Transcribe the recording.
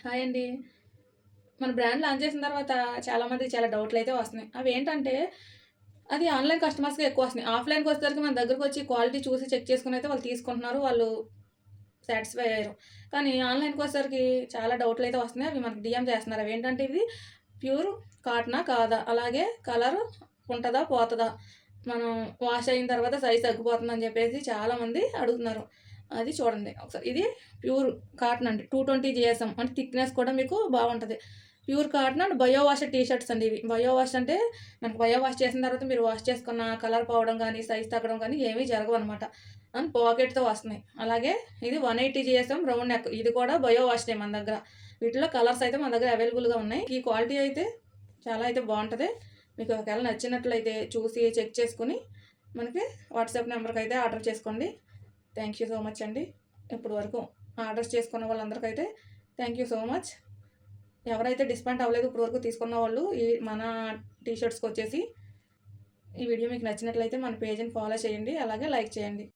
Hi అండి. మన brand launch చేసిన తర్వాత చాలామందికి చాలా డౌట్‌లయితే వస్తున్నాయి. అవేంటంటే, అది ఆన్‌లైన్ కస్టమర్స్‌కే ఎక్కువ వస్తున్నాయి. ఆఫ్‌లైన్‌కొచ్చేసరికి మన దగ్గరకొచ్చి క్వాలిటీ చూసి చెక్ చేసుకొనైతే వాళ్ళు తీసుకుంటున్నారు. వాళ్ళు సాటిస్ఫై అయ్యారు. కానీ ఆన్‌లైన్‌కొచ్చేసరికి చాలా డౌట్‌లయితే వస్తున్నాయి. అవి మనకి డీఎం చేస్తున్నారు. అవేంటంటే ఇది ప్యూర్ కాటనా? కాదా? అలాగే కలరు ఉంటదా? పోతదా? మనం వాష్ అయిన తర్వాత సైజ్ తగ్గిపోతుందని చెప్పేసి చాలామంది అడుగుతున్నారు. అది చూడండి ఒకసారి. ఇది ప్యూర్ కాటన్ అండి. 220 జీఎస్ఎం అంటే థిక్‌నెస్ కూడా మీకు బాగుంటది. Pure cotton and bio wash T shirts అండి ఇవి. బయో వాష్ అంటే మనకు బయో వాష్ చేసిన తర్వాత మీరు వాష్ చేసుకున్న కలర్ పోవడం గానీ, సైజ్ తగ్గడం గానీ ఏమీ జరగవనమాట. అండ్ పాకెట్‌తో వస్తున్నాయి. అలాగే ఇది 180 జీఎస్ఎం రౌండ్ నెక్. ఇది కూడా బయో వాష్‌దే మన దగ్గర. వీటిలో కలర్స్ అయితే మన దగ్గర అవైలబుల్‌గా ఉన్నాయి. ఈ క్వాలిటీ అయితే చాలా అయితే బావుంటది. మీకు ఒకవేళ నచ్చినట్లయితే చూసి చెక్ చేసుకొని మనకి వాట్సాప్ నెంబర్‌కైతే ఆర్డర్ చేసుకోండి. థ్యాంక్ యూ సో మచ్ అండి. ఇప్పటి వరకు ఆర్డర్స్ చేసుకున్న వాళ్ళందరికైతే థ్యాంక్ యూ సో మచ్. ఎవరైతే డిస్పాయింట్ అవ్వలేదు ఇప్పటి వరకు తీసుకున్న వాళ్ళు ఈ మన టీ షర్ట్స్‌కొచ్చేసి ఈ వీడియో మీకు నచ్చినట్లయితే మన పేజ్‌ని ఫాలో చేయండి. అలాగే లైక్ చేయండి.